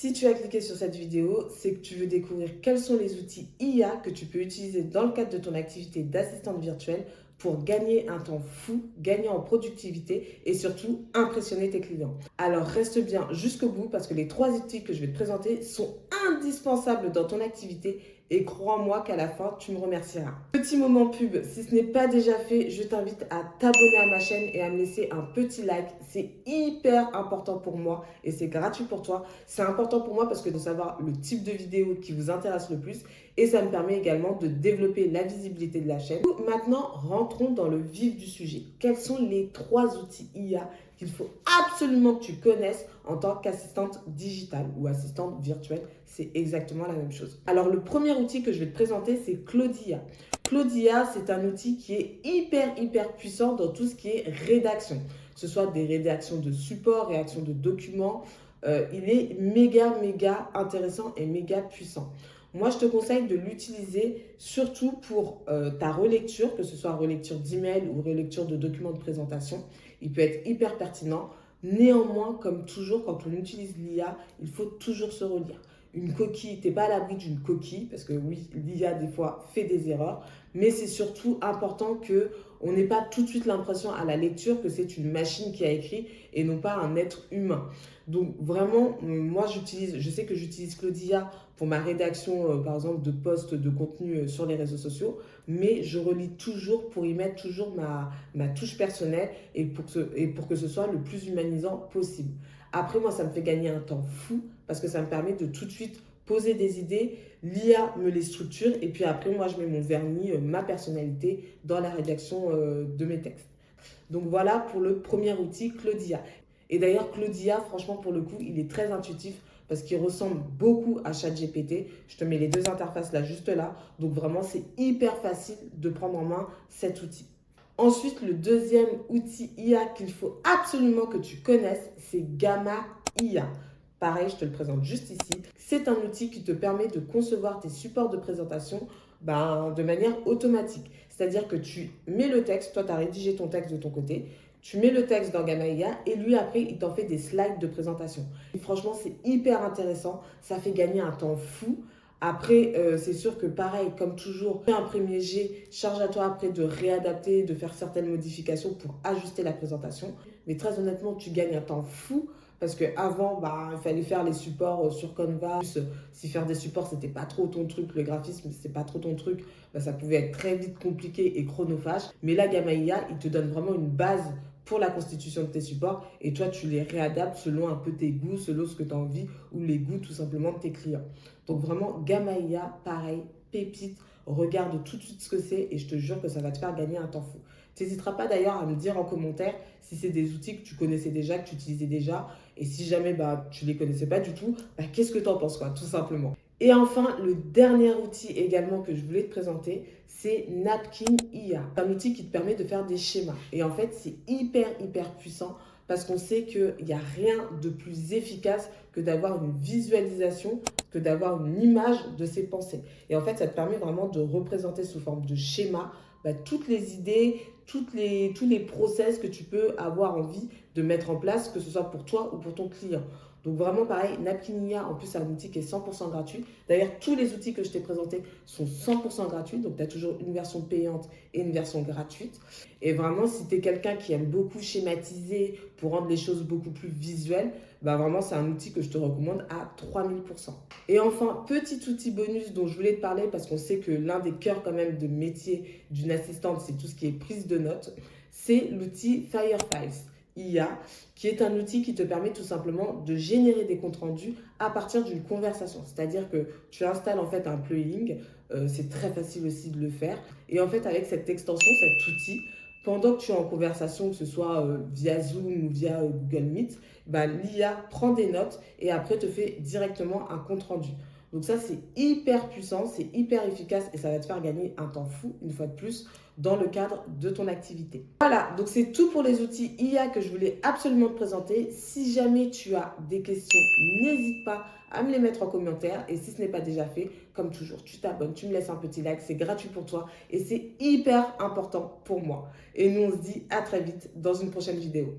Si tu as cliqué sur cette vidéo, c'est que tu veux découvrir quels sont les outils IA que tu peux utiliser dans le cadre de ton activité d'assistante virtuelle pour gagner un temps fou, gagner en productivité et surtout impressionner tes clients. Alors reste bien jusqu'au bout parce que les 3 outils que je vais te présenter sont indispensables dans ton activité et crois-moi qu'à la fin, tu me remercieras. Petit moment pub, si ce n'est pas déjà fait, je t'invite à t'abonner à ma chaîne et à me laisser un petit like. C'est hyper important pour moi et c'est gratuit pour toi. C'est important pour moi parce que de savoir le type de vidéo qui vous intéresse le plus et ça me permet également de développer la visibilité de la chaîne. Maintenant, rentrons dans le vif du sujet. Quels sont les 3 outils IA qu'il faut absolument que tu connaisses en tant qu'assistante digitale ou assistante virtuelle? C'est exactement la même chose. Alors, le premier outil que je vais te présenter, c'est Claudia. Claudia, c'est un outil qui est hyper puissant dans tout ce qui est rédaction. Que ce soit des rédactions de support, rédaction de documents, il est méga intéressant et méga puissant. Moi, je te conseille de l'utiliser surtout pour ta relecture, que ce soit relecture d'email ou relecture de documents de présentation. Il peut être hyper pertinent. Néanmoins, comme toujours, quand on utilise l'IA, il faut toujours se relire. Une coquille, tu n'es pas à l'abri d'une coquille, parce que oui, l'IA des fois fait des erreurs, mais c'est surtout important qu'on n'ait pas tout de suite l'impression à la lecture que c'est une machine qui a écrit et non pas un être humain. Donc vraiment, moi je sais que j'utilise Claudia pour ma rédaction, par exemple, de posts de contenu sur les réseaux sociaux, mais je relis toujours pour y mettre toujours ma touche personnelle et pour que ce soit le plus humanisant possible. Après, moi, ça me fait gagner un temps fou parce que ça me permet de tout de suite poser des idées, l'IA me les structure et puis après, moi, je mets mon vernis, ma personnalité dans la rédaction de mes textes. Donc voilà pour le premier outil, Claudia. Et d'ailleurs, Claudia, franchement, pour le coup, il est très intuitif parce qu'il ressemble beaucoup à ChatGPT. Je te mets les 2 interfaces là, juste là. Donc vraiment, c'est hyper facile de prendre en main cet outil. Ensuite, le deuxième outil IA qu'il faut absolument que tu connaisses, c'est Gamma IA. Pareil, je te le présente juste ici. C'est un outil qui te permet de concevoir tes supports de présentation de manière automatique. C'est-à-dire que tu mets le texte, toi tu as rédigé ton texte de ton côté, tu mets le texte dans Gamma IA et lui après il t'en fait des slides de présentation. Et franchement, c'est hyper intéressant, ça fait gagner un temps fou. Après, c'est sûr que pareil, comme toujours, fais un premier jet, charge à toi après de réadapter, de faire certaines modifications pour ajuster la présentation. Mais très honnêtement, tu gagnes un temps fou parce qu'avant, il fallait faire les supports sur Canva. Si faire des supports, c'était pas trop ton truc, le graphisme, c'était pas trop ton truc, ça pouvait être très vite compliqué et chronophage. Mais là, Gamma IA, il te donne vraiment une base pour la constitution de tes supports et toi, tu les réadaptes selon un peu tes goûts, selon ce que tu as envie ou les goûts tout simplement de tes clients. Donc vraiment, Gamma IA, pareil, pépite, regarde tout de suite ce que c'est et je te jure que ça va te faire gagner un temps fou. Tu n'hésiteras pas d'ailleurs à me dire en commentaire si c'est des outils que tu connaissais déjà, que tu utilisais déjà et si jamais tu ne les connaissais pas du tout, qu'est-ce que tu en penses quoi, tout simplement. Et enfin, le dernier outil également que je voulais te présenter, c'est Napkin IA. C'est un outil qui te permet de faire des schémas. Et en fait, c'est hyper puissant parce qu'on sait qu'il n'y a rien de plus efficace que d'avoir une visualisation, que d'avoir une image de ses pensées. Et en fait, ça te permet vraiment de représenter sous forme de schéma toutes les idées, tous les process que tu peux avoir envie de mettre en place, que ce soit pour toi ou pour ton client. Donc vraiment pareil, Napkin IA, en plus c'est un outil qui est 100% gratuit. D'ailleurs, tous les outils que je t'ai présentés sont 100% gratuits. Donc tu as toujours une version payante et une version gratuite. Et vraiment, si tu es quelqu'un qui aime beaucoup schématiser pour rendre les choses beaucoup plus visuelles, vraiment c'est un outil que je te recommande à 3000%. Et enfin, petit outil bonus dont je voulais te parler parce qu'on sait que l'un des cœurs quand même de métier d'une assistante, c'est tout ce qui est prise de notes, c'est l'outil Firefiles IA, qui est un outil qui te permet tout simplement de générer des comptes rendus à partir d'une conversation. C'est-à-dire que tu installes en fait un plugin, c'est très facile aussi de le faire. Et en fait, avec cette extension, cet outil, pendant que tu es en conversation, que ce soit via Zoom ou via Google Meet, l'IA prend des notes et après te fait directement un compte rendu. Donc ça, c'est hyper puissant, c'est hyper efficace et ça va te faire gagner un temps fou, une fois de plus, dans le cadre de ton activité. Voilà, donc c'est tout pour les outils IA que je voulais absolument te présenter. Si jamais tu as des questions, n'hésite pas à me les mettre en commentaire. Et si ce n'est pas déjà fait, comme toujours, tu t'abonnes, tu me laisses un petit like, c'est gratuit pour toi et c'est hyper important pour moi. Et nous, on se dit à très vite dans une prochaine vidéo.